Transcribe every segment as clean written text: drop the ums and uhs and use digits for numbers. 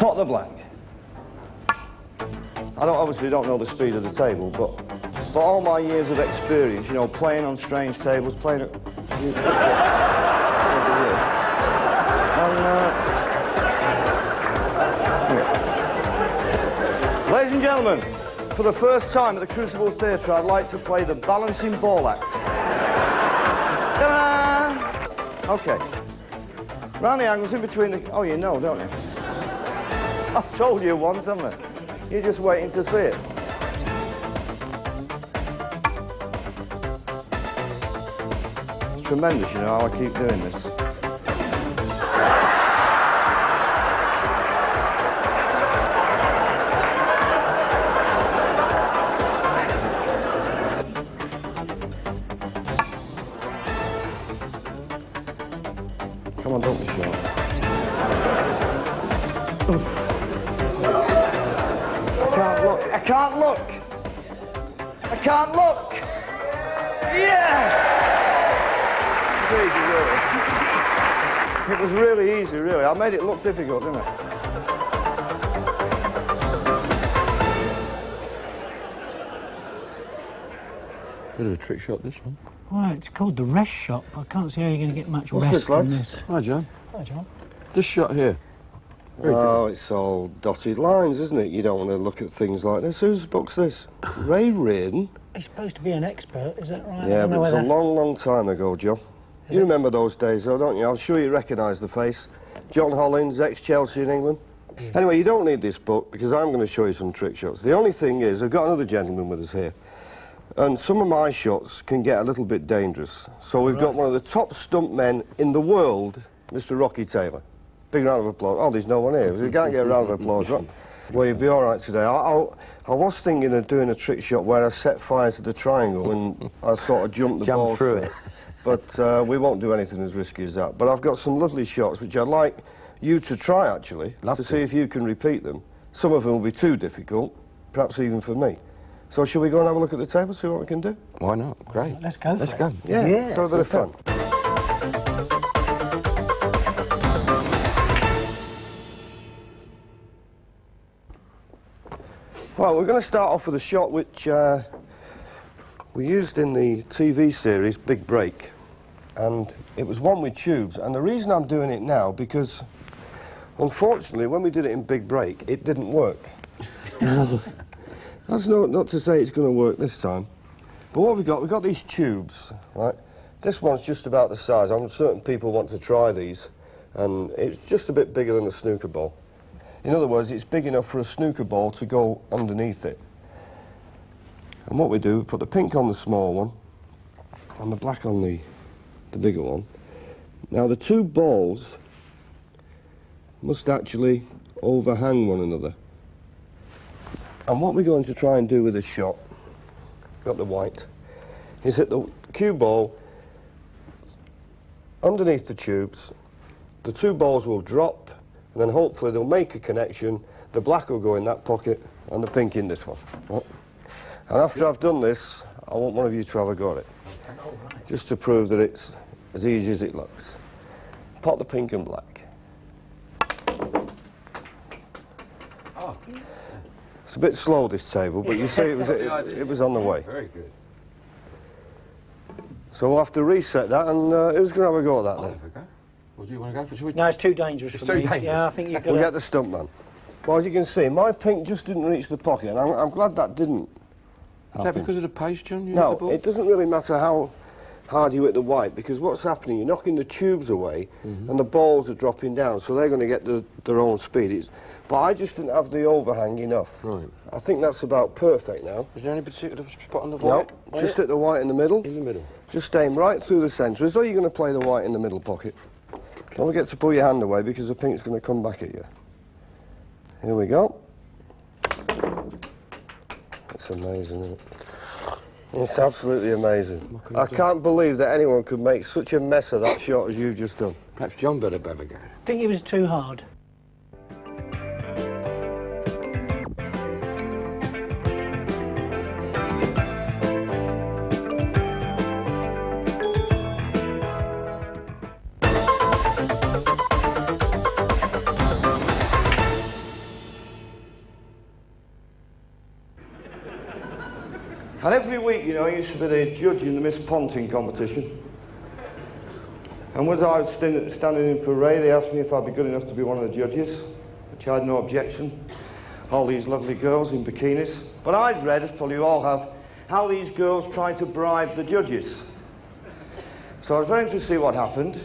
Pot the black. I obviously don't know the speed of the table, but all my years of experience, you know, playing on strange tables, playing at... Ladies and gentlemen, for the first time at the Crucible Theatre, I'd like to play the balancing ball act. Ta-da! OK. Round the angles in between the... Oh, you know, don't you? I've told you once, haven't I? You're just waiting to see it. It's tremendous, you know, how I keep doing this. Come on, don't be shy. I can't look. I can't look. Yeah! It was easy, really. It was really easy, really. I made it look difficult, didn't I? Bit of a trick shot, this one. Well, it's called the rest shot. I can't see how you're going to get much What's rest this, lads? from this. Hi, John. Hi, John. This shot here. Oh, it's all dotted lines, isn't it? You don't want to look at things like this. Whose book's this? Ray Reardon? He's supposed to be an expert, is that right? Yeah, but it was a long, long time ago, Joe. You remember those days, though, don't you? I'm sure you recognise the face. John Hollins, ex-Chelsea in England. Anyway, you don't need this book, because I'm going to show you some trick shots. The only thing is, I've got another gentleman with us here, and some of my shots can get a little bit dangerous. So we've got one of the top stuntmen in the world, Mr. Rocky Taylor. Big round of applause. Oh, there's no one here. We can't get a round of applause, right? Well, you'll be all right today. I was thinking of doing a trick shot where I set fire to the triangle and I sort of jumped the ball through it. But we won't do anything as risky as that. But I've got some lovely shots which I'd like you to try, actually, to see if you can repeat them. Some of them will be too difficult, perhaps even for me. So shall we go and have a look at the table, see what we can do? Why not? Great. Let's go. Let's go. Yeah, let's have a bit of fun. Well, we're going to start off with a shot which we used in the TV series Big Break, and it was one with tubes. And the reason I'm doing it now, because unfortunately when we did it in Big Break, it didn't work. That's not to say it's going to work this time. But what we've got these tubes, right? This one's just about the size. I'm certain people want to try these, and it's just a bit bigger than a snooker ball. In other words, it's big enough for a snooker ball to go underneath it. And what we do, we put the pink on the small one, and the black on the bigger one. Now, the two balls must actually overhang one another. And what we're going to try and do with this shot, got the white, is hit the cue ball underneath the tubes. The two balls will drop, and then hopefully they'll make a connection. The black will go in that pocket, and the pink in this one. Right? And after I've done this, I want one of you to have a go at it. Just to prove that it's as easy as it looks. Pot the pink and black. Oh. It's a bit slow, this table, but you see it was on the way. Very good. So we'll have to reset that, and who's going to have a go at that, then? Well, do you want to go for it? No, it's too dangerous for me. It's too dangerous. Yeah, I think you've got We'll get the stuntman. Well, as you can see, my pink just didn't reach the pocket, and I'm glad that didn't happen. Is that because of the pace, John? You hit the No, ball? it doesn't really matter how hard you hit the white, because what's happening, you're knocking the tubes away, and the balls are dropping down, so they're going to get their own speed. But I just didn't have the overhang enough. Right. I think that's about perfect now. Is there any particular spot on the white? No, just hit the white in the middle. In the middle. Just aim right through the centre, as though you're going to play the white in the middle pocket. Don't forget to pull your hand away, because the pink's going to come back at you. Here we go. It's amazing, isn't it? It's absolutely amazing. I can't believe that anyone could make such a mess of that shot as you've just done. Perhaps John better have a go. I think it was too hard. And every week, you know, I used to be the judge in the Miss Ponting competition. And when I was standing in for Ray, they asked me if I'd be good enough to be one of the judges, which I had no objection. All these lovely girls in bikinis. But I'd read, as probably you all have, how these girls try to bribe the judges. So I was very interested to see what happened.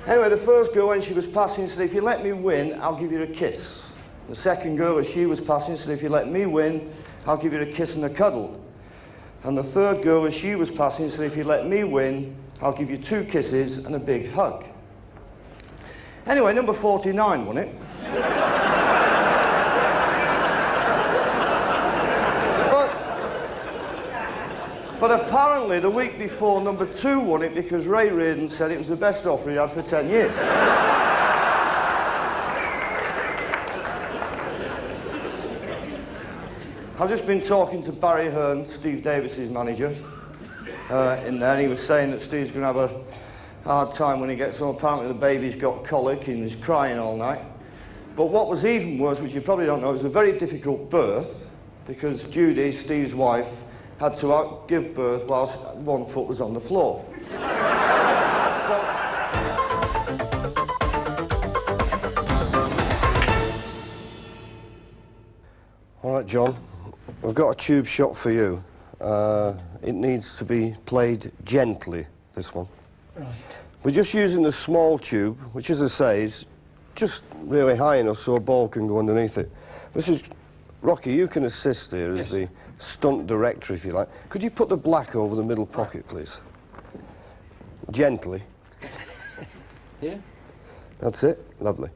Anyway, the first girl, when she was passing, said, if you let me win, I'll give you a kiss. The second girl, as she was passing, said, if you let me win, I'll give you a kiss and a cuddle. And the third girl, as she was passing, said, if you let me win, I'll give you 2 kisses and a big hug. Anyway, number 49 won it. But apparently, the week before, number 2 won it because Ray Reardon said it was the best offer he'd had for 10 years. I've just been talking to Barry Hearn, Steve Davis's manager, in there, and he was saying that Steve's going to have a hard time when he gets home. Apparently, the baby's got colic and he's crying all night. But what was even worse, which you probably don't know, it was a very difficult birth because Judy, Steve's wife, had to give birth whilst one foot was on the floor. All right, John, I've got a tube shot for you. It needs to be played gently, this one. Right. We're just using the small tube, which, as I say, is just really high enough so a ball can go underneath it. This is... Rocky, you can assist here as the stunt director, if you like. Could you put the black over the middle pocket, please? Gently. Here? That's it. Lovely.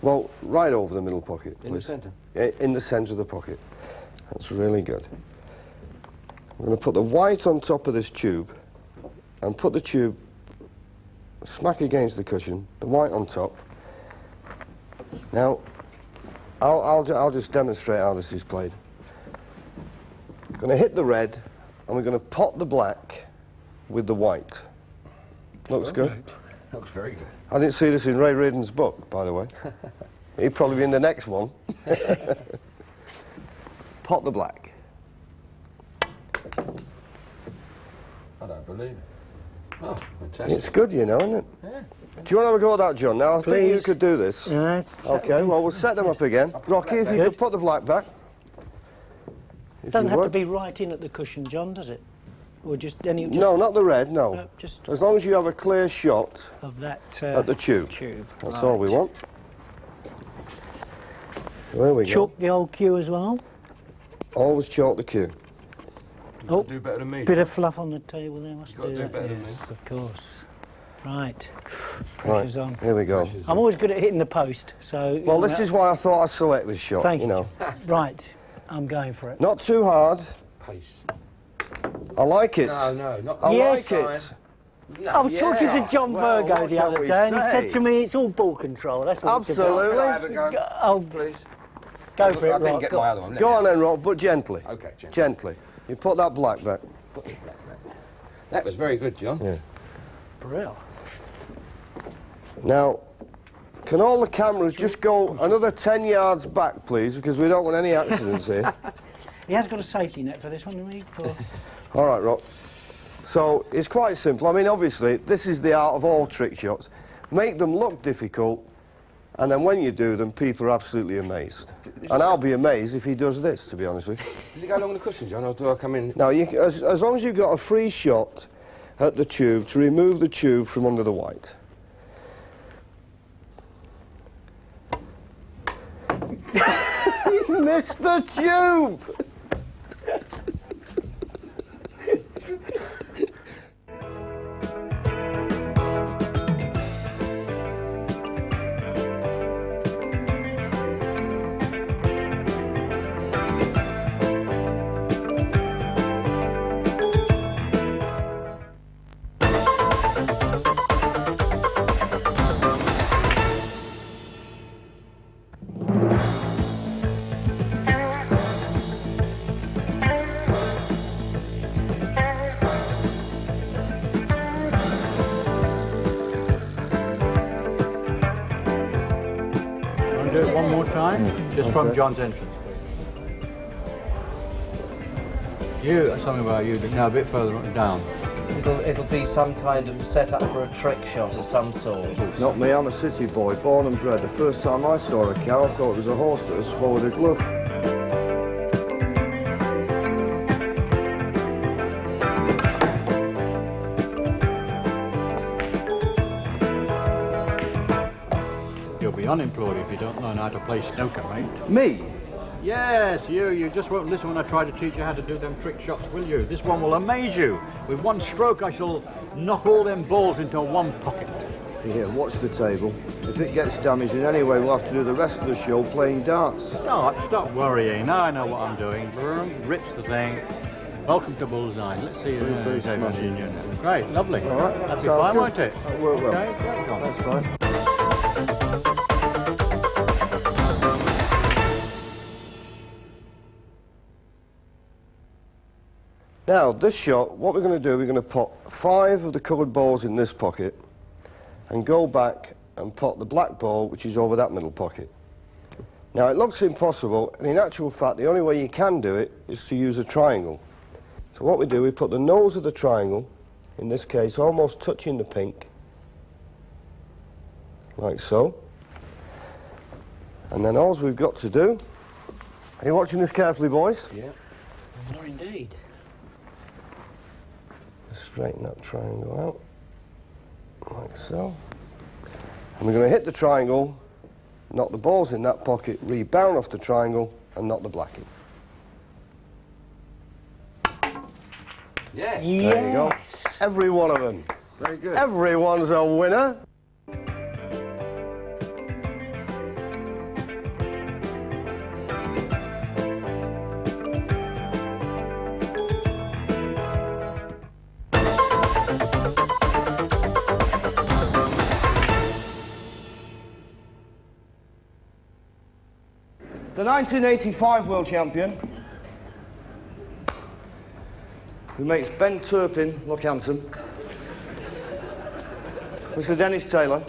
Well, right over the middle pocket, please. In the centre? Yeah, in the centre of the pocket. That's really good. I'm going to put the white on top of this tube and put the tube smack against the cushion, the white on top. Now, I'll just demonstrate how this is played. I'm going to hit the red, and we're going to pot the black with the white. Looks good? Looks very good. I didn't see this in Ray Reardon's book, by the way. He'd probably be in the next one. Pot the black. I don't believe it. Oh, fantastic. It's good, you know, isn't it? Yeah. Do you want to have a go at that, John? Now, I think you Please. could do this. Yeah, OK, well, we'll set them up again. Rocky, if you Good. could put the black back. It doesn't have to be right in at the cushion, John, does it? Or just any... No, not the red, no. No, just As long as you have a clear shot of that... at the tube. That's all we Right. want. There we go. Chalk the old cue as well. Always chalk the cue. Oh, Do better than me. bit of fluff on the table there, must You've got to do that. better than Yes, me. of course. Right. Right, Pressure's on. here we go. I'm always good at hitting the post, so... Well, this is why I thought I'd select this shot, Thank you know. Right, I'm going for it. Not too hard. Pace. I like it. No, not... I Yes. like it. No, I was talking to John Well, Virgo what the can other we day, and he said say? to me, it's all ball control. That's what it's about. Absolutely. Can I have a go, Oh, please? go for it, I didn't Rob. get Go my on. other one. Go on then, Rob, but gently. OK, gently. Gently. You put that black back. Put the black back. That was very good, John. Yeah. Brill. Now, can all the cameras just go another 10 yards back, please, because we don't want any accidents here. He has got a safety net for this one, hasn't he? For... All right, Rob. So, it's quite simple. I mean, obviously, this is the art of all trick shots. Make them look difficult, and then when you do them, people are absolutely amazed. And I'll be amazed if he does this, to be honest with you. Does it go along the cushion, John, or do I come in? Now, as long as you've got a free shot at the tube to remove the tube from under the white. You missed the tube! Want to do it one more time? Just from John's entrance, please. You, that's something about you, but now a bit further down. It'll be some kind of setup for a trick shot of some sort. Not me, I'm a city boy, born and bred. The first time I saw a cow, I thought it was a horse that had swallowed a glove. You'll be unemployed if you don't learn how to play snooker, mate. Me? Yes, you just won't listen when I try to teach you how to do them trick shots, will you? This one will amaze you. With one stroke, I shall knock all them balls into one pocket. Here, watch the table. If it gets damaged in any way, we'll have to do the rest of the show playing darts. Stop worrying. Now I know what I'm doing. Rips the thing. Welcome to Bullseye. Let's see. Great, lovely. All right. That'd be fine, won't it? That'll work well. Okay, great, John. That's fine. Now, this shot, what we're going to do, we're going to put 5 of the coloured balls in this pocket and go back and put the black ball, which is over that middle pocket. Now, it looks impossible, and in actual fact, the only way you can do it is to use a triangle. So what we do, we put the nose of the triangle, in this case, almost touching the pink, like so. And then all we've got to do, are you watching this carefully, boys? Yeah. Oh, indeed. Straighten that triangle out, like so. And we're going to hit the triangle, knock the balls in that pocket, rebound off the triangle, and knock the black in. Yeah. Yes. There you go. Every one of them. Very good. Everyone's a winner. The 1985 world champion, who makes Ben Turpin look handsome, Mr. Dennis Taylor,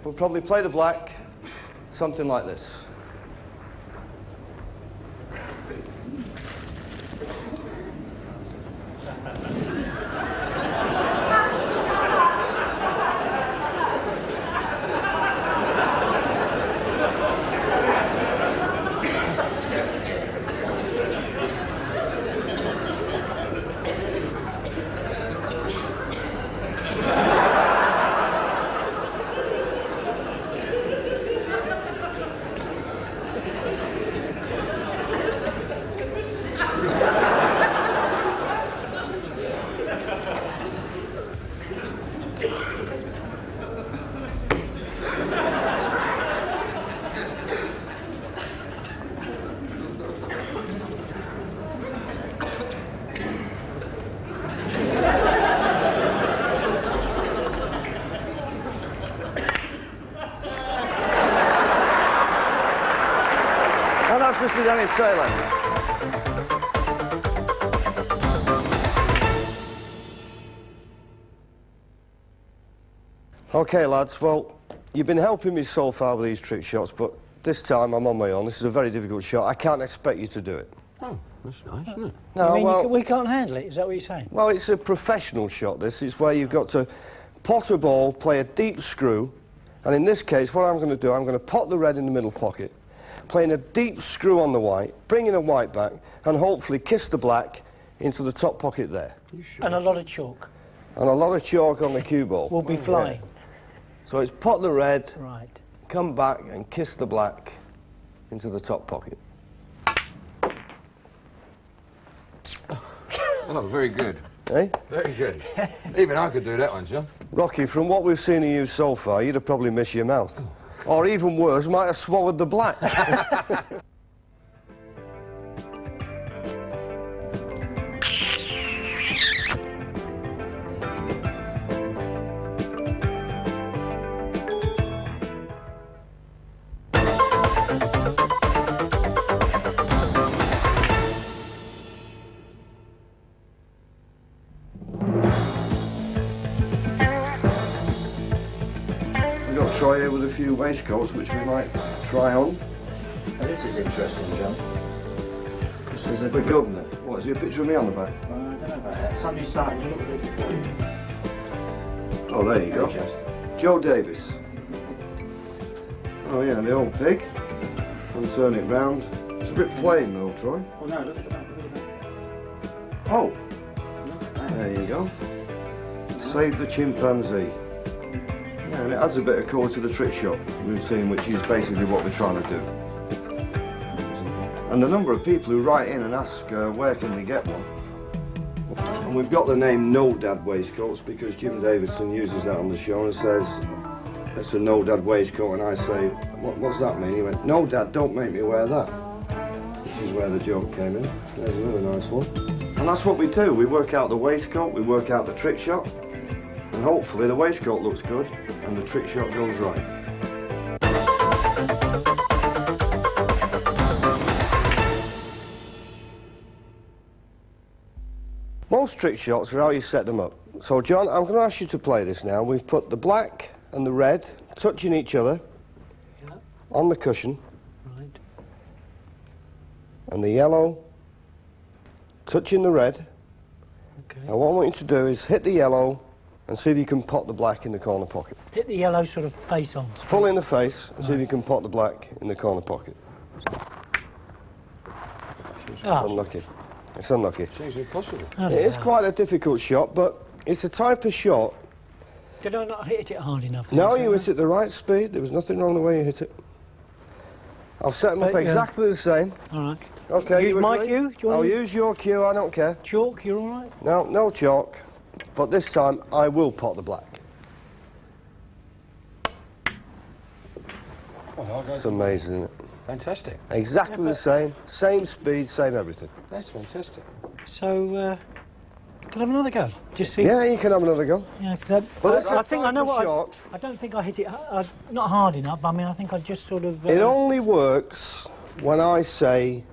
will probably play the black something like this. And that's Mr. Dennis Taylor. Okay, lads, well, you've been helping me so far with these trick shots, but this time I'm on my own. This is a very difficult shot. I can't expect you to do it. Oh, that's nice, isn't it? No, You mean well, we can't handle it? Is that what you're saying? well, it's a professional shot, this. It's where you've got to pot a ball, play a deep screw, and in this case, what I'm going to do, I'm going to pot the red in the middle pocket, playing a deep screw on the white, bringing the white back, and hopefully kiss the black into the top pocket there. And a lot of chalk. And a lot of chalk on the cue ball. Will be flying. So it's pot the red, Right. come back and kiss the black into the top pocket. Oh, very good. Eh? Very good. Even I could do that one, John. Rocky, from what we've seen of you so far, you'd have probably missed your mouth. Or even worse, might have swallowed the black. We've got Troy here with a few waistcoats which we might try on. Now, this is interesting, John. There's a The governor. What, is there a picture of me on the back? I don't know about that. Somebody's starting to look at it. Oh, there you go. VHS. Joe Davis. Oh yeah, the old pig. And turn it round. It's a bit plain though, Troy. Oh no, look at that. Look at that. Oh, Look at that. there you go. Save the chimpanzee. Yeah, and it adds a bit of colour to the trick shot routine, which is basically what we're trying to do. And the number of people who write in and ask where can they get one. And we've got the name No Dad waistcoats because Jim Davidson uses that on the show and says, it's a No Dad waistcoat, and I say, what's that mean? He went, no Dad, don't make me wear that. This is where the joke came in. There's another nice one. And that's what we do. We work out the waistcoat, we work out the trick shot, and hopefully the waistcoat looks good and the trick shot goes right. Most trick shots are how you set them up. So John, I'm going to ask you to play this now. We've put the black and the red touching each other on the cushion. Right. And the yellow touching the red. Okay. Now what I want you to do is hit the yellow and see if you can pot the black in the corner pocket. Hit the yellow sort of face on. Full in the face and see if you can pot the black in the corner pocket. It's unlucky. It's unlucky. Seems impossible. Oh, It is quite a difficult shot, but it's a type of shot. Did I not hit it hard enough? No, you hit it the right speed. There was nothing wrong the way you hit it. I'll set them up But, yeah. exactly the same. All right. Okay, Use you my agree? cue? Do you I'll want to use your cue, I don't care. chalk? You're all right? No, no chalk. But this time, I will pot the black. Well, I'll go It's amazing, isn't it? Fantastic. Exactly the same speed, same everything. That's fantastic. So, can I have another go? Just see. Yeah, you can have another go. Yeah, because But it's I a think I know type of what shot. I don't think I hit it not hard enough. I mean, I think I just sort of. It only works when I say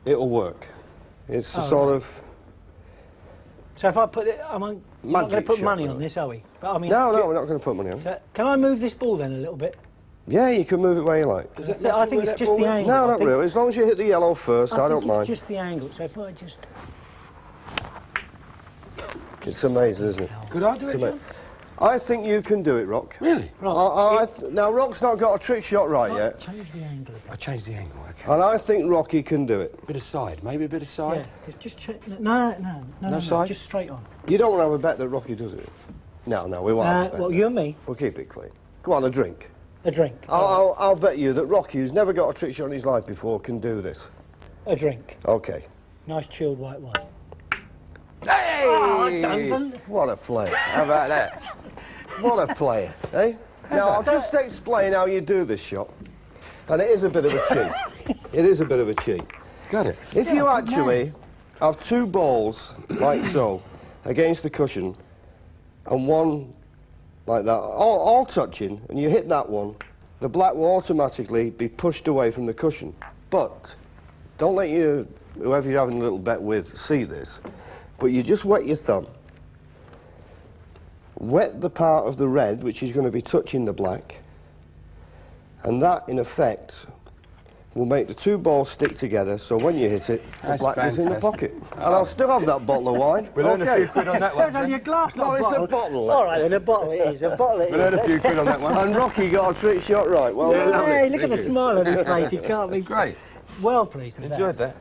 it'll work. It's a sort of... So if I put it, I'm not going to Magic put shot, money really. on this, are we? But I mean, No, no, we're not going to put money on it. So can I move this ball then a little bit? Yeah, you can move it where you like. I think it's just the angle. No, I not think, really. As long as you hit the yellow first, I don't think mind. it's just the angle. So if I just. It's amazing, isn't it? Could I do It's it, ama- John? I think you can do it, Rock. Really? Now, Rock's not got a trick shot right yet, Change the angle. I changed the angle, okay. and I think Rocky can do it. Bit of side, maybe a bit of side. Yeah, it's just no, side? just straight on. You don't want to have a bet that Rocky does it? No, we won't have a bet. Well, you and me, We'll keep it clean. Go on, a drink. a drink. I'll bet you that Rocky, who's never got a trick shot in his life before, can do this. A drink. Okay. Nice chilled white wine. Hey! Oh, I don't believe. What a player. How about that? What a player, eh? Now, I'll just explain how you do this shot. And it is a bit of a cheat. It is a bit of a cheat. Got it. If you actually have two balls, like so, against the cushion, and one like that, all touching, and you hit that one, the black will automatically be pushed away from the cushion. But don't let whoever you're having a little bet with see this, but you just wet your thumb, wet the part of the red which is going to be touching the black, and that in effect will make the two balls stick together, so when you hit it, the That's black is in the fantastic. pocket. And I'll still have that bottle of wine. We'll earn a few quid on that one. There's only a glass, No, not a it's bottle. a bottle. All right, then a bottle it is. A bottle it We'll earn a is. few quid on that one. And Rocky got a trick shot right. Well, Yeah, done. lovely. Hey, look at Thank the you. smile on his face. He can't be Great. well pleased with that. Enjoyed that.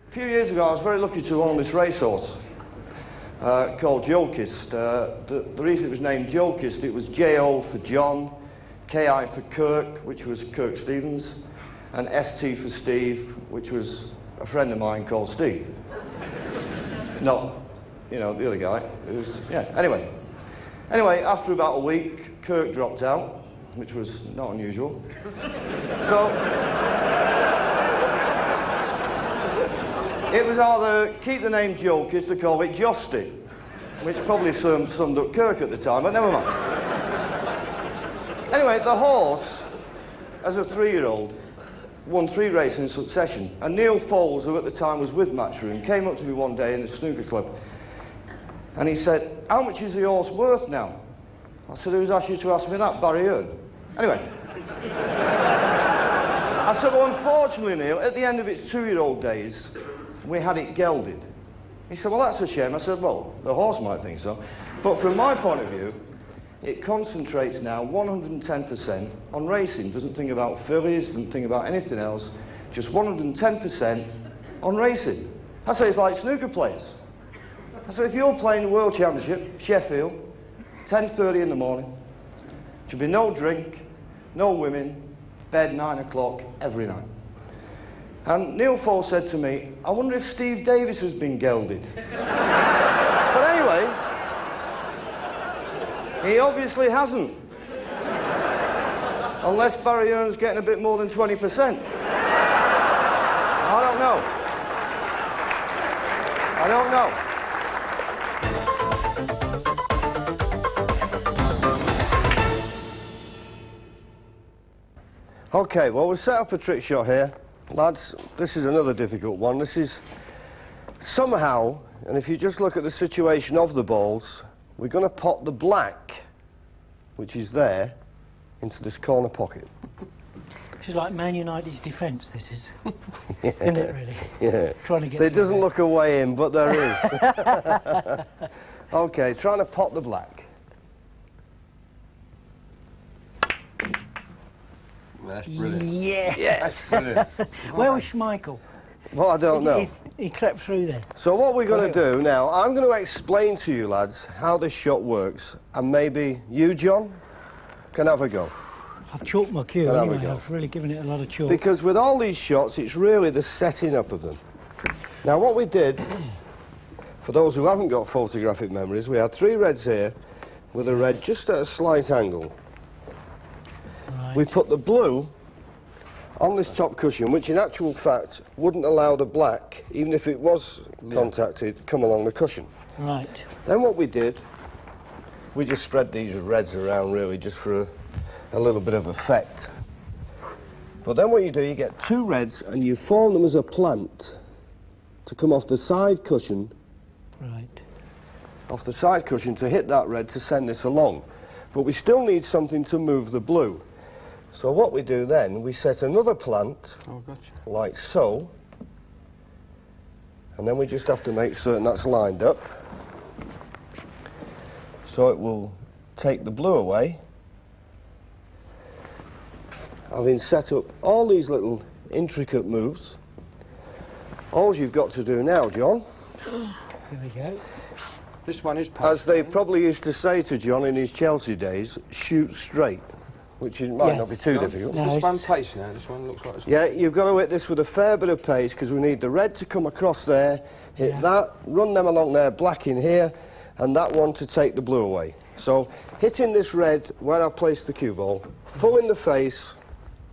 A few years ago, I was very lucky to own this racehorse called Jokist. The reason it was named Jokist, it was J-O for John, K-I for Kirk, which was Kirk Stevens, and S-T for Steve, which was a friend of mine called Steve. Not, you know, the other guy. It was, yeah, anyway. Anyway, after about a week, Kirk dropped out, which was not unusual. So, it was either keep the name Jokist or call it Josty, which probably summed up Kirk at the time, but never mind. Anyway, the horse, as a 3-year-old, won 3 races in succession. And Neil Foles, who at the time was with Matchroom, came up to me one day in the snooker club, and he said, "How much is the horse worth now?" I said, "Who's asked you to ask me that? Barry Hearn." Anyway. I said, "Well, unfortunately, Neil, at the end of its 2-year-old days, we had it gelded." He said, "Well, that's a shame." I said, "Well, the horse might think so. But from my point of view, it concentrates now 110% on racing. Doesn't think about fillies, doesn't think about anything else. Just 110% on racing." I say it's like snooker players. I said, if you're playing the World Championship, Sheffield, 10:30 in the morning, should be no drink, no women, bed 9 o'clock every night. And Neil Foles said to me, "I wonder if Steve Davis has been gelded." But anyway, he obviously hasn't. Unless Barry Hearn's getting a bit more than 20%. I don't know. I don't know. Okay, well, we've set up a trick shot here. Lads, this is another difficult one. This is somehow, and if you just look at the situation of the balls, we're going to pop the black, which is there, into this corner pocket. Which is like Man United's defence, this is. Yeah. Isn't it, really? Yeah. Trying to get there doesn't look a way in, but there is. Okay, trying to pop the black. That's brilliant. Yes! Yes! Brilliant. Where was Schmeichel? Well, I don't know. He crept through there. So what we're going to do now, I'm going to explain to you, lads, how this shot works, and maybe you, John, can have a go. I've chalked my cue Can have a anyway. go. I've really given it a lot of chalk. Because with all these shots, it's really the setting up of them. Now, what we did, for those who haven't got photographic memories, we had 3 reds here, with a red just at a slight angle. Right. We put the blue on this top cushion, which in actual fact wouldn't allow the black, even if it was contacted, come along the cushion. Right. Then what we did, we just spread these reds around really just for a little bit of effect. But then what you do, you get 2 reds and you form them as a plant to come off the side cushion, Right. off the side cushion to hit that red to send this along. But we still need something to move the blue. So what we do then, we set another plant, like so, and then we just have to make certain that's lined up. So it will take the blue away. Having set up all these little intricate moves, all you've got to do now, John, Here we go. This one is as they probably used to say to John in his Chelsea days, shoot straight, which might not be too difficult. No, this one it's- pace now. This one looks like it's Yeah, you've got to hit this with a fair bit of pace because we need the red to come across there, hit that, run them along there, black in here, and that one to take the blue away. So hitting this red where I place the cue ball, full in the face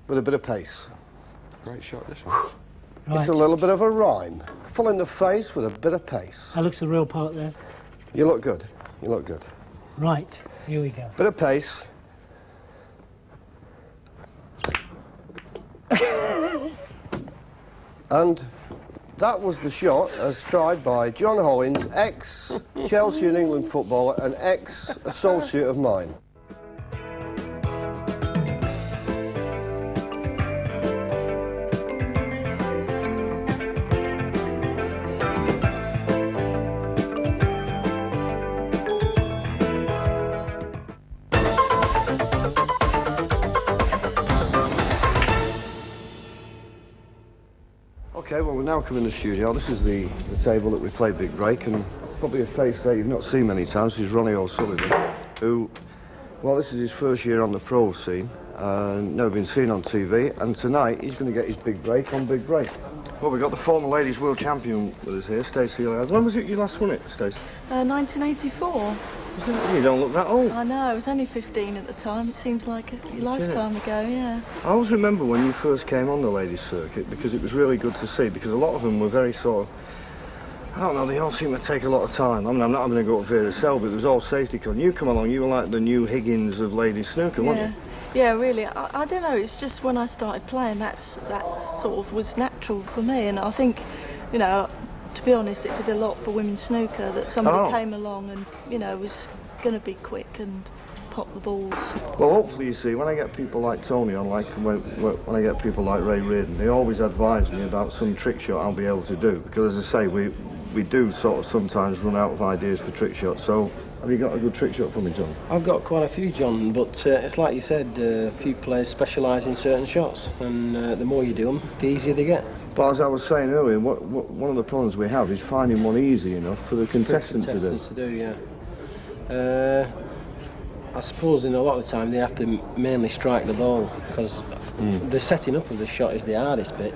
with a bit of pace. great shot. This one. Right. It's a little bit of a rhyme. Full in the face with a bit of pace. That looks the real part there. You look good. You look good. Right. Here we go. Bit of pace. And that was the shot as tried by John Hollins, ex-Chelsea and England footballer and ex-associate of mine. Okay, well, we're now coming to the studio. This is the table that we played Big Break, and probably a face there you've not seen many times. This is Ronnie O'Sullivan, who, well, this is his first year on the pro scene, never been seen on TV, and tonight he's going to get his big break on Big Break. Well, we've got the former ladies world champion with us here, Stacey. When was it you last won it, Stacey? 1984. You don't look that old. I know, I was only 15 at the time. It seems like a lifetime ago, yeah. I always remember when you first came on the ladies circuit because it was really good to see, because a lot of them were very sort of, I don't know, they all seem to take a lot of time. I mean, I'm not having to go up Vera Cell, but it was all safety car. You come along, you were like the new Higgins of ladies snooker, weren't you? Yeah, really. I don't know. It's just when I started playing, that sort of was natural for me, and I think, you know, to be honest, it did a lot for women's snooker that somebody came along and, you know, was going to be quick and pop the balls. Well, hopefully, you see, when I get people like Tony on, like when I get people like Ray Reardon, they always advise me about some trick shot I'll be able to do, because as I say, we do sort of sometimes run out of ideas for trick shots. So have you got a good trick shot for me, John? I've got quite a few, John, but it's like you said, a few players specialise in certain shots, and the more you do them, the easier they get. But as I was saying earlier, one of the problems we have is finding one easy enough for the contestants to do. Yeah. I suppose in a lot of the time they have to mainly strike the ball, because the setting up of the shot is the hardest bit.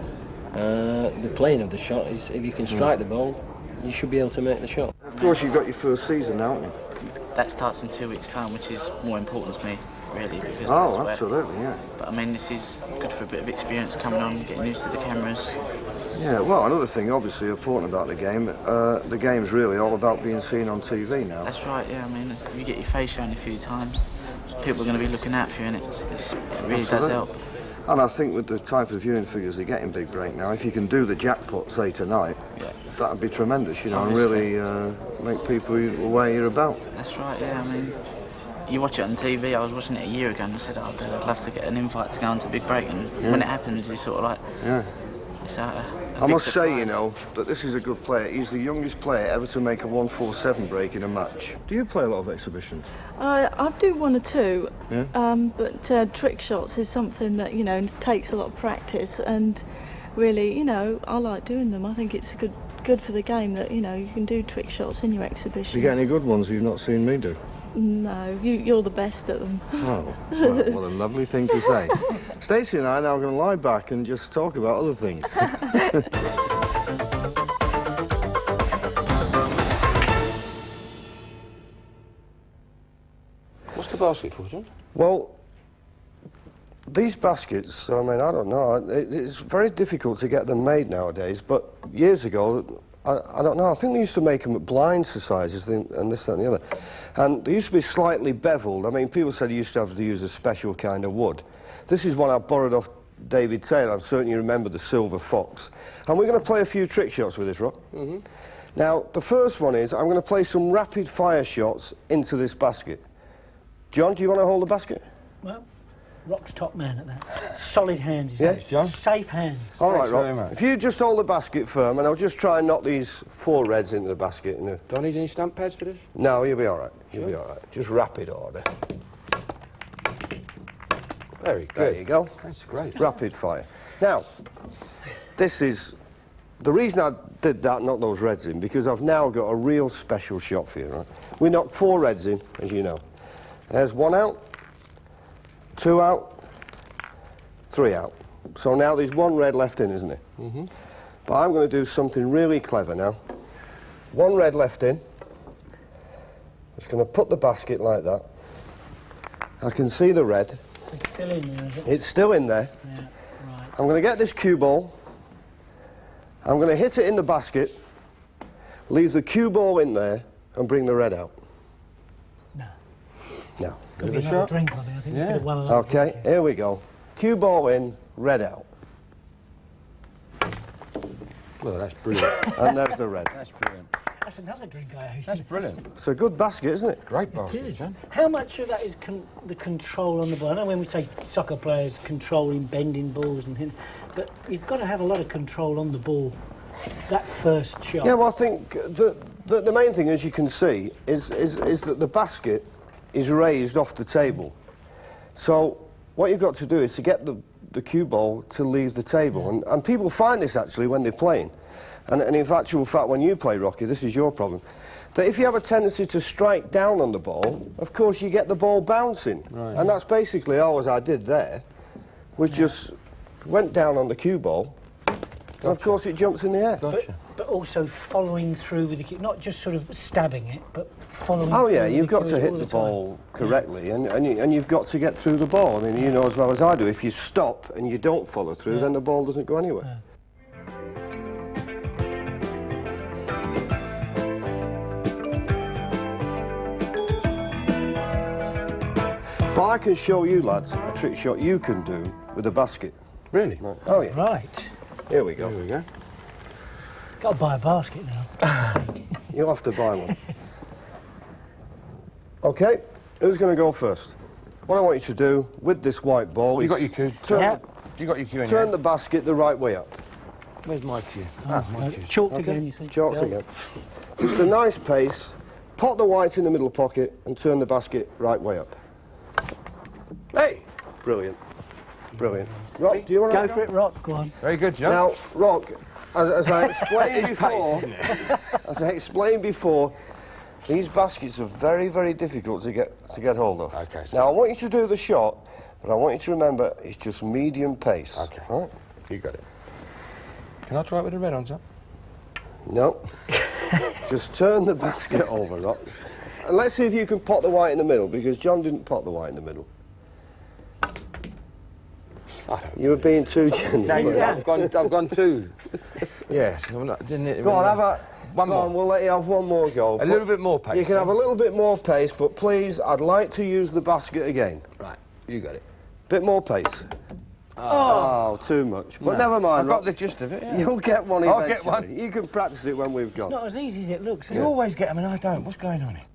The playing of the shot is, if you can strike the ball, you should be able to make the shot. Of course, you've got your first season now, haven't you? That starts in 2 weeks' time, which is more important to me, really. Because that's absolutely, yeah. But I mean, this is good for a bit of experience coming on, getting used to the cameras. Yeah, well, another thing obviously important about the game's really all about being seen on TV now. That's right, yeah. I mean, if you get your face shown a few times, people are going to be looking out for you, and it really does help. And I think with the type of viewing figures they get in Big Break now, if you can do the jackpot, say, tonight, that would be tremendous, you know, Obviously. and really make people aware you're about. That's right, yeah. I mean, you watch it on TV. I was watching it a year ago and I said, I'd love to get an invite to go on to Big Break, and when it happens, you sort of like... Yeah. It's I must say, you know, that this is a good player. He's the youngest player ever to make a 1-4-7 break in a match. Do you play a lot of exhibitions? I do one or two, Yeah? but trick shots is something that, you know, takes a lot of practice, and really, you know, I like doing them. I think it's good for the game that, you know, you can do trick shots in your exhibitions. Do you get any good ones you've not seen me do? No, you're the best at them. Oh, well, what a lovely thing to say. Stacey and I are now going to lie back and just talk about other things. What's the basket for, John? Well, these baskets, I mean, I don't know. It's very difficult to get them made nowadays, but years ago, I don't know, I think they used to make them at blind societies and this, that and the other. And they used to be slightly beveled. I mean, people said you used to have to use a special kind of wood. This is one I borrowed off David Taylor. I'm certain you remember the Silver Fox. And we're going to play a few trick shots with this, Rock. Now, the first one is I'm going to play some rapid fire shots into this basket. John, do you want to hold the basket? Well, Rock's top man at that. Solid hands. Yeah, John. Safe hands. All right, Thanks very Rock. much. If you just hold the basket firm, and I'll just try and knock these 4 reds into the basket. Do I need any stamp pads for this? No, you'll be all right. You'll be all right. Just rapid order. Very good. There you go. That's great. Rapid fire. Now, this is... The reason I did that, knock those reds in, because I've now got a real special shot for you, right? We knocked 4 reds in, as you know. There's 1 out, 2 out, 3 out. So now there's 1 red left in, isn't it? But I'm going to do something really clever now. 1 red left in. Just going to put the basket like that. I can see the red. It's still in there, is it? It's still in there. Yeah, right. I'm going to get this cue ball. I'm going to hit it in the basket, leave the cue ball in there, and bring the red out. No. No. Could be Give it a another shot. drink on it. I think Yeah. we could have won a lot. Okay, here we go. Cue ball in, red out. Well, that's brilliant. And there's the red. That's brilliant. That's another drink I owe. That's brilliant. It's a good basket, isn't it? Great It basket, is. John. How much of that is the control on the ball? I know when we say soccer players controlling, bending balls and hitting, but you've got to have a lot of control on the ball. That first shot. Yeah, well, I think the main thing, as you can see, is that the basket is raised off the table. So what you've got to do is to get the cue ball to leave the table. And people find this, actually, when they're playing. And in actual fact, when you play, Rocky, this is your problem, that if you have a tendency to strike down on the ball, of course, you get the ball bouncing. Right. And that's basically all I did there, was just went down on the cue ball, and of course it jumps in the air. Gotcha. But also following through with the cue, not just sort of stabbing it, but following Oh through yeah, with you've the got cue to hit all the the time. ball correctly, and you've got to get through the ball. I mean, you know as well as I do, if you stop and you don't follow through, then the ball doesn't go anywhere. But I can show you, lads, a trick shot you can do with a basket. Really? Right. Oh, yeah. Right. Here we go. There we go. Got to buy a basket now. You'll have to buy one. OK, who's going to go first? What I want you to do with this white ball You is got your cue. You got your cue in turn the basket the right way up. Where's my cue? My cue. Chalked Okay. again, you see. Chalks again. Just a nice pace. Pot the white in the middle pocket and turn the basket right way up. Hey! Brilliant. Brilliant. Rock, do you want to Go for it, Rock. Go on. Very good, John. Now, Rock, as I explained It's before, pace, isn't it? as I explained before, these baskets are very, very difficult to get hold of. Okay, so- Now, I want you to do the shot, but I want you to remember it's just medium pace. Okay. Right? You got it. Can I try it with the red on top? No. Just turn the basket over, Rock. And let's see if you can pot the white in the middle, because John didn't pot the white in the middle. You were being too generous. I've gone too. Yes, didn't it? Go on, have a... One Go more. on, we'll let you have one more go. A little bit more pace. You can have a little bit more pace, but please, I'd like to use the basket again. Right, you got it. Bit more pace. Oh, too much. But never mind, I've got Rock. the gist of it, yeah. You'll get one I'll eventually. get one. You can practice it when we've gone. Not as easy as it looks, is You it? always get them and I don't. What's going on here?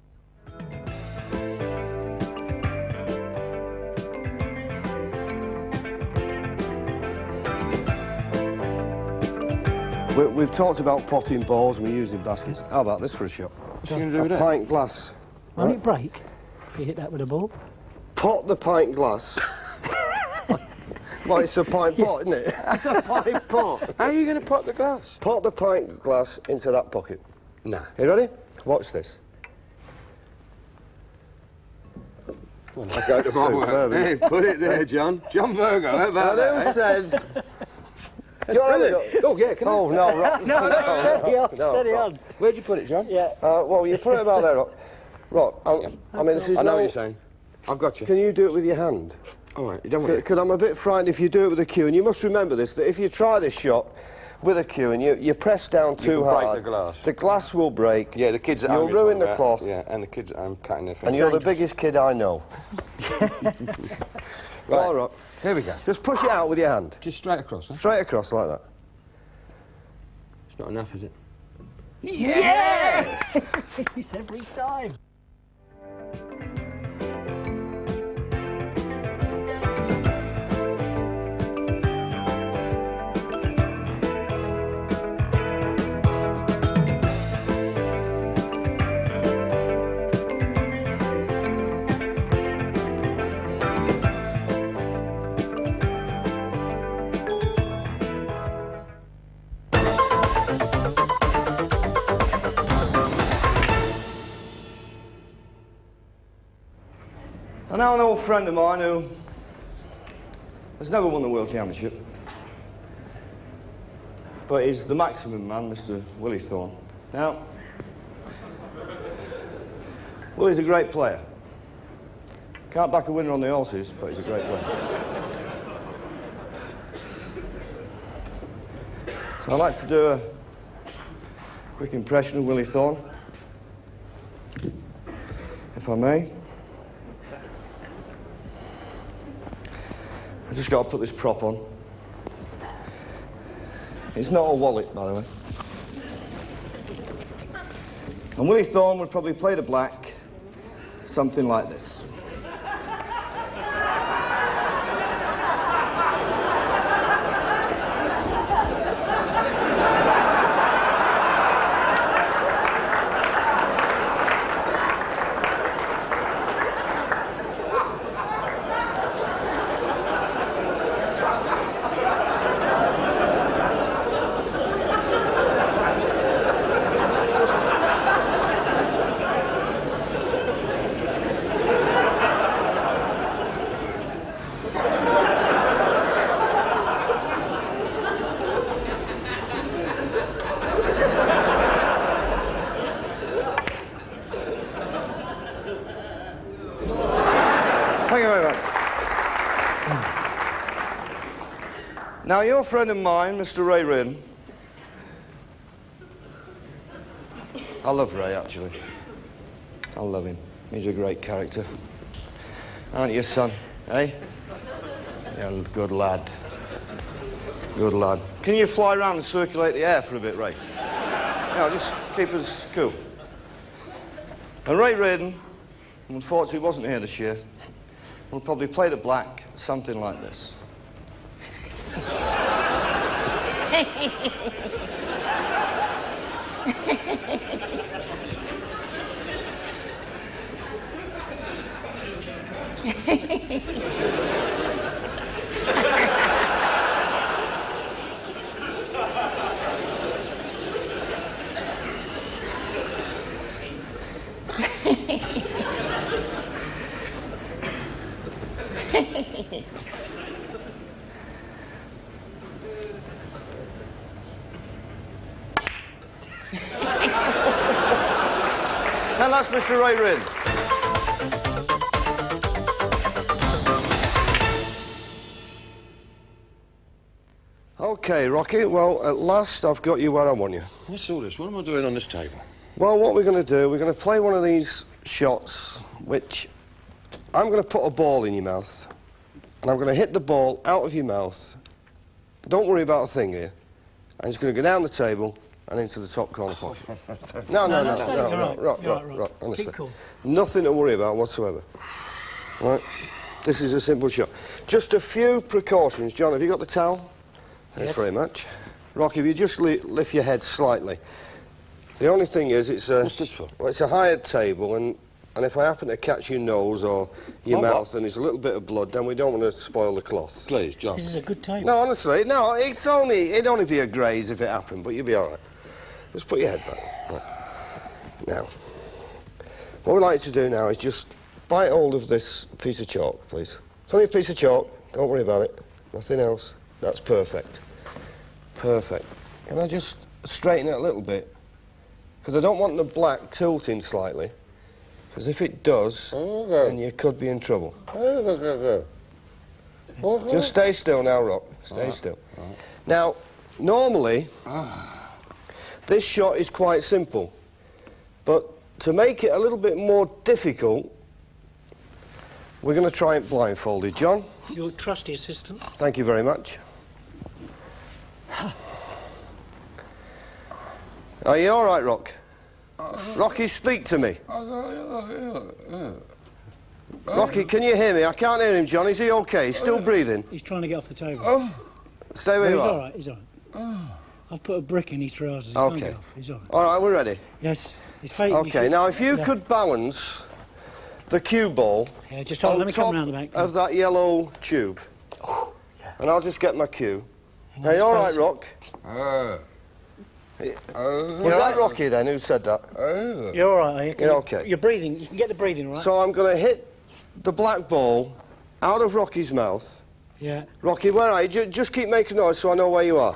We've talked about potting balls and we're using baskets. How about this for a shot? What's you going to do A with that? pint glass. Won't it break if you hit that with a ball? Pot the pint glass. Well, it's a pint pot, isn't it? It's a pint pot. How are you going to pot the glass? Pot the pint glass into that pocket. Nah. You ready? Watch this. I go to my Superb, work. isn't Hey, put it there, John. John Virgo, how about Now, that? who said... Oh, yeah, can I? Oh, no, Rock. No, steady on, steady Rock. on. Where'd you put it, John? Yeah. Well, you put it about there, Rock. Rock, I mean, this is I know no... what you're saying. I've got you. Can you do it with your hand? All right, you don't want it. Because I'm a bit frightened if you do it with a cue, and you must remember this, that if you try this shot with a cue and you press down too can break hard... the glass. will break. Yeah, the kids at You'll home. you're ruin talking the about. cloth. Yeah, and the kids at home cutting their And fingers. you're the biggest kid I know. Right. All right. Here we go. Just push it out with your hand. Just straight across, huh? Straight across like that. It's not enough, is it? It's every time. I know an old friend of mine who has never won the World Championship. But he's the maximum man, Mr. Willie Thorne. Now, Willie's a great player. Can't back a winner on the horses, but he's a great player. So I'd like to do a quick impression of Willie Thorne, if I may. I've just got to put this prop on. It's not a wallet, by the way. And Willie Thorne would probably play the black, something like this. Thank you very much. Now, your friend of mine, Mr. Ray Reardon. I love Ray, actually. I love him. He's a great character. Aren't you, son? Eh? Yeah, good lad. Good lad. Can you fly around and circulate the air for a bit, Ray? Yeah, just keep us cool. And Ray Raiden, unfortunately, wasn't here this year. We'll probably play the black, something like this. And that's Mr. Ray Raiden. Okay, Rocky, well, at last I've got you where I want you. What's all this? What am I doing on this table? Well, what we're going to do, we're going to play one of these shots, which I'm going to put a ball in your mouth, and I'm going to hit the ball out of your mouth. Don't worry about a thing here. I'm just going to go down the table and into the top corner pocket. No, Rock, honestly. Keep cool. Nothing to worry about whatsoever. Right? This is a simple shot. Just a few precautions. John, have you got the towel? Thanks very much. Rocky, if you just lift your head slightly. The only thing is, it's a... What's this for? Well, it's a hired table, and if I happen to catch your nose or your mouth and there's a little bit of blood, then we don't want to spoil the cloth. Please, John. This is a good table. No, honestly, no, it'd only be a graze if it happened, but you'll be all right. Just put your head back. Right. Now, what we'd like to do now is just bite hold of this piece of chalk, please. It's only a piece of chalk, don't worry about it. Nothing else. That's perfect. Perfect. Can I just straighten it a little bit? Because I don't want the black tilting slightly. Because if it does, then you could be in trouble. Just stay still now, Rock. Stay still. Now, normally, this shot is quite simple. But to make it a little bit more difficult, we're going to try it blindfolded. John? Your trusty assistant. Thank you very much. Are you all right, Rock? Rocky, speak to me. Rocky, can you hear me? I can't hear him, John. Is he okay? He's still breathing? He's trying to get off the table. Stay where you are. He's all right, he's all right. I've put a brick in his trousers. He can't Okay. get off. He's all right. All right, we're ready. Yes, his face. Okay, now if you could balance the cue ball Yeah, just hold. Let on me come top round the back. of that yellow tube. And I'll just get my cue. Now, you all right, Rock? Was that Rocky then who said that? You're all right, are you? You're okay. You're breathing. You can get the breathing right. So I'm going to hit the black ball out of Rocky's mouth. Yeah. Rocky, where are you? Just keep making noise so I know where you are.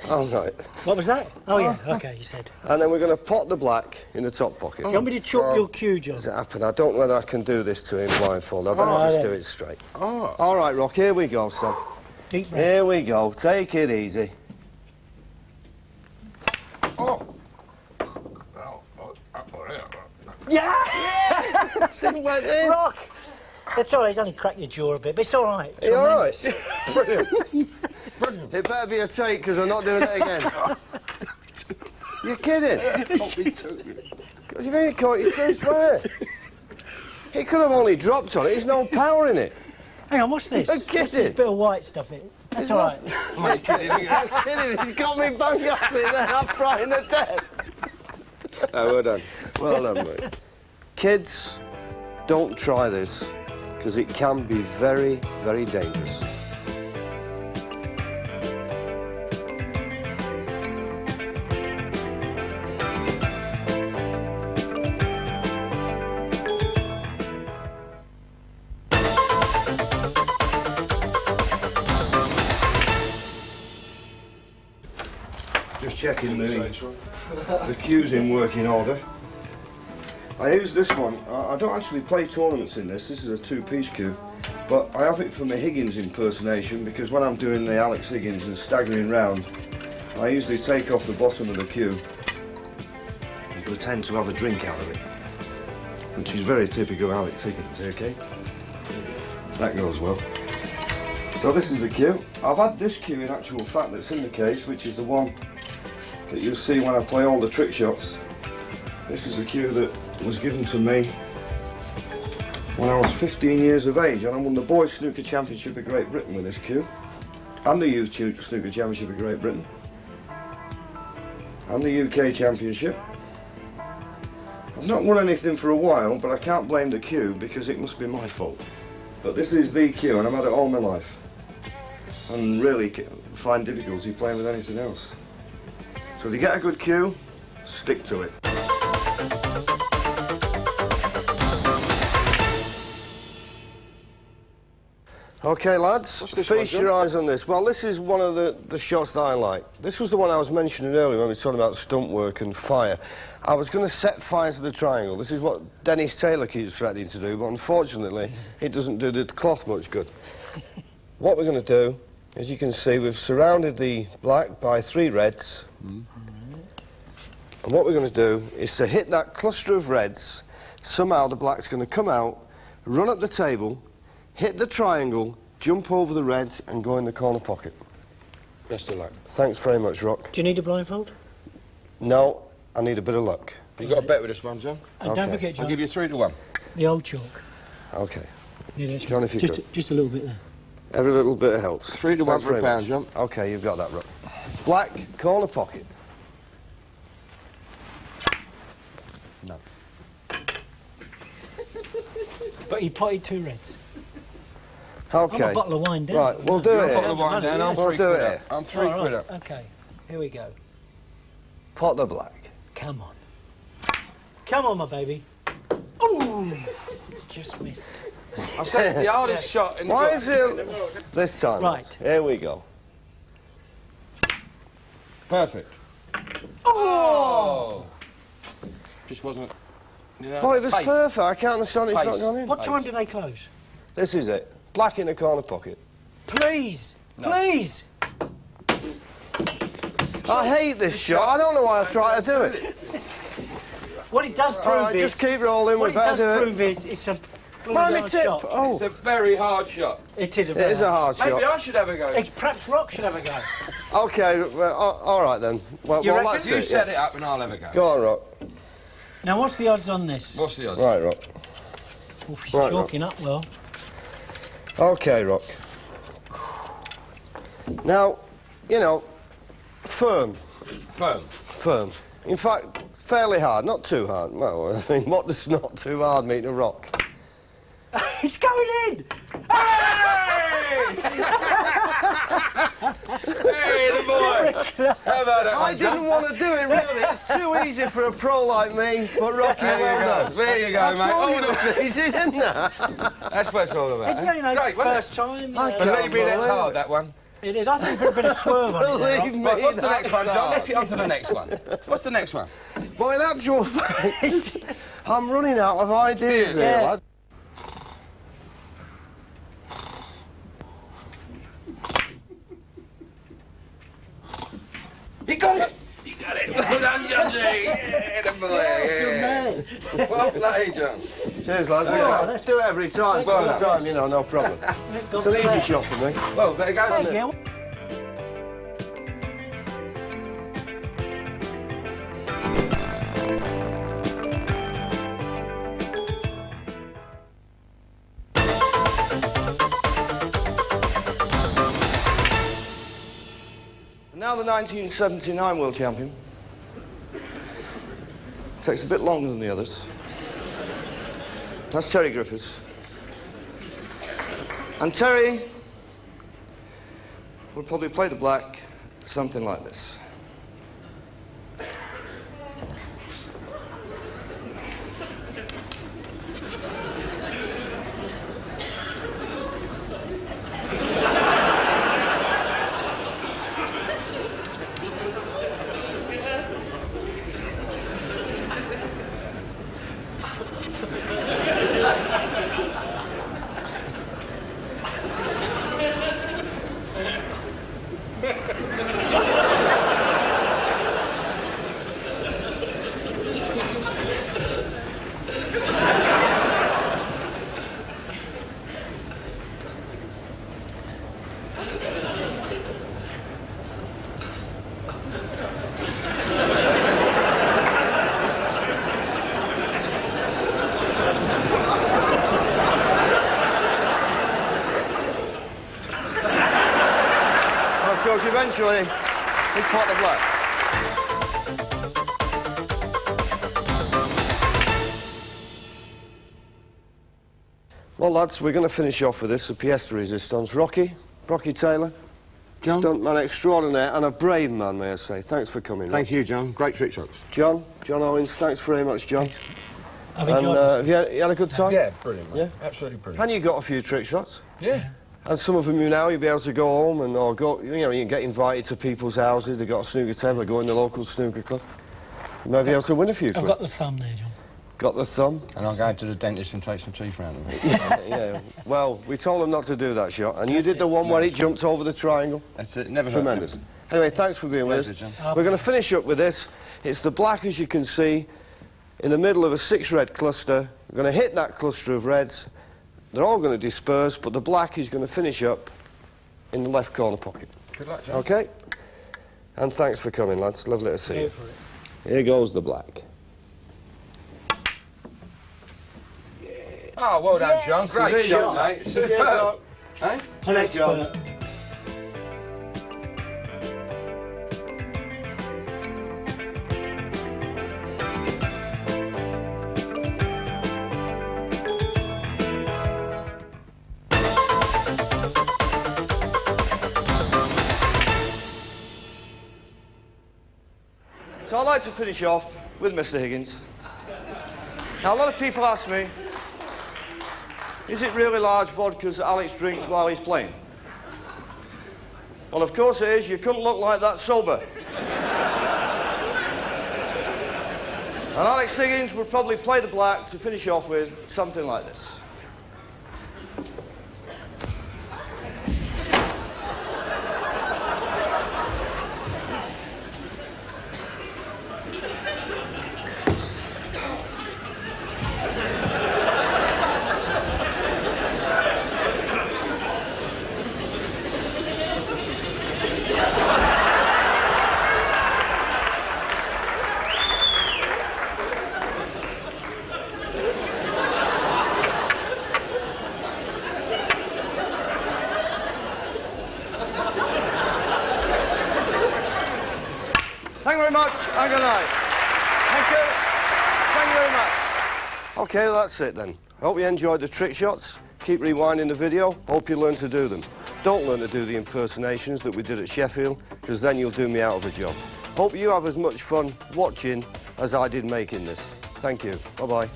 All right. What was that? Oh, yeah. Okay, you said. And then we're going to pot the black in the top pocket. You want me to chuck your cue, John? Does it happen? I don't know whether I can do this to him blindfold. I better just do it straight. All right, Rock, here we go, son. Deep breath. Here we go. Take it easy. Yeah! Didn't went in. Rock! It's all right, he's only cracked your jaw a bit, but it's all right. Are you all right? Brilliant. It better be a take, because I'm not doing it again. You're kidding? What do you mean it caught you too fair? It could have only dropped on it. There's no power in it. Hang on, what's this? You're What's kidding. this bit of white stuff in? That's all right. You're kidding. He's got me bang at it, then I'm frying the dead. Oh, well done. Well done, mate. Kids, don't try this, because it can be very, very dangerous. Just checking the cue's in working order. I use this one. I don't actually play tournaments in this. This is a two-piece cue, but I have it for my Higgins impersonation because when I'm doing the Alex Higgins and staggering round, I usually take off the bottom of the cue and pretend to have a drink out of it, which is very typical of Alex Higgins. Okay. That goes well. So this is the cue. I've had this cue in actual fact that's in the case, which is the one that you'll see when I play all the trick shots. This is the cue that was given to me when I was 15 years of age, and I won the Boys Snooker Championship of Great Britain with this cue, and the Youth Snooker Championship of Great Britain, and the UK Championship. I've not won anything for a while, but I can't blame the cue because it must be my fault. But this is the cue, and I've had it all my life, and really find difficulty playing with anything else. So if you get a good cue, stick to it. Okay lads, feast your eyes on this. Well, this is one of the shots that I like. This was the one I was mentioning earlier when we were talking about stunt work and fire. I was going to set fire to the triangle. This is what Dennis Taylor keeps threatening to do, but unfortunately it doesn't do the cloth much good. What we're going to do, as you can see, we've surrounded the black by 3 reds. And what we're going to do is to hit that cluster of reds. Somehow the black's going to come out, run up the table, hit the triangle, jump over the reds and go in the corner pocket. Best of luck. Thanks very much, Rock. Do you need a blindfold? No, I need a bit of luck. You got a bet with this one, John? And don't forget, John, I'll give you 3 to 1. the old chalk. Okay. Yeah, that's John, if you just, could. just a little bit there. Every little bit helps. 3 to 1 Thanks for a very pound, much. John. Okay, you've got that, Rock. Black, corner pocket. No. But he potted 2 reds. Okay. I'm a bottle of wine down. Right, we'll do You're it a bottle here. of wine down, I'm We'll 3 do quid it up. here. I'm 3 All quid right, up. okay, here we go. Pot the black. Come on. Come on, my baby. Ooh! Just missed. I said it's the hardest shot in the Why book. is it this time? Right. Here we go. Perfect. Oh! Just wasn't... You know, Oh, it was pace. perfect. I can't understand it's not Pace. gone in. What time do they close? This is it. Black in the corner pocket. Please! Please! I hate this shot. I don't know why I try to do it. What it does prove All right, is... just keep rolling. What We it better does do it. prove is it's a bloody Mind me hard tip. shot. Oh, It's a very hard shot. It is a it very is a hard Maybe shot. I should have a go. Perhaps Rock should have a go. Okay, well, all right then. Well, You reckon? that's You it. set it up and I'll have a go. Go on, Rock. Now, what's the odds on this? What's the odds? Right, Rock. Oof, he's Right, chalking up well. Okay, Rock. Now, you know, firm. Firm. Firm. In fact, fairly hard. Not too hard. Well, I mean, what does not too hard mean to Rock? It's going in! Hey! Hey, the boy! How about that I one, John? didn't want to do it, really. It's too easy for a pro like me, but Rocky, There you well go. done. There you go, I mate. told Oh, you it was easy, didn't I? That's what it's all about. It's eh? you know, Great, wasn't first time. I uh, can't Believe me, that's believe hard, it. that one. It is. I think there's a bit of swerve on it. Believe me, Right, what's the that's next one, John? hard. Let's get on to the next one. What's the next one? Well, in actual fact, I'm running out of ideas here, Yeah. lad. You got it! You got it! Well done, Johnny! Yeah, the boy! Yeah. Well played, John. Cheers, lads. Oh, Yeah, that's- do it every time. Well First done. time, you know, no problem. It's an easy shot for me. Well, there you go. Thank isn't it? you. Now the 1979 world champion. Takes a bit longer than the others. That's Terry Griffiths. And Terry would probably play the black something like this. because eventually we pot the black. Well, lads, we're going to finish off with this, the pièce de résistance. Rocky Taylor, John? stuntman extraordinaire and a brave man, may I say. Thanks for coming. Thank you, John. Great trick shots. John Hollins, thanks very much, John. Thanks. I've enjoyed Have you had a good time? Yeah, brilliant, mate. Yeah? Absolutely brilliant. And you got a few trick shots? Yeah. And some of them you'll be able to go home and or go, you know, you can get invited to people's houses. They've got a snooker table, go in the local snooker club. You may be able to win a few. I've got the thumb there, John. Got the thumb? And I'll go to the dentist and take some teeth out of it. Yeah. Well, we told them not to do that shot, and you did the one where it jumped over the triangle. That's it. Never Tremendous. Anyway, thanks for being with us. John. We're going to finish up with this. It's the black, as you can see, in the middle of a 6-red cluster. We're going to hit that cluster of reds. They're all going to disperse, but the black is going to finish up in the left corner pocket. Good luck, John. OK? And thanks for coming, lads. Lovely to see Go you. for it. Here goes the black. Oh, well done, John. Great Cheers, shot, John. mate. Superb. Hey? An expert. So I'd like to finish off with Mr. Higgins. Now, a lot of people ask me, is it really large vodkas that Alex drinks while he's playing? Well, of course it is. You couldn't look like that sober. And Alex Higgins would probably play the black to finish off with something like this. Thank you very much, and good night. Thank you. Thank you very much. OK, that's it then. I hope you enjoyed the trick shots. Keep rewinding the video. Hope you learn to do them. Don't learn to do the impersonations that we did at Sheffield, because then you'll do me out of a job. Hope you have as much fun watching as I did making this. Thank you. Bye-bye.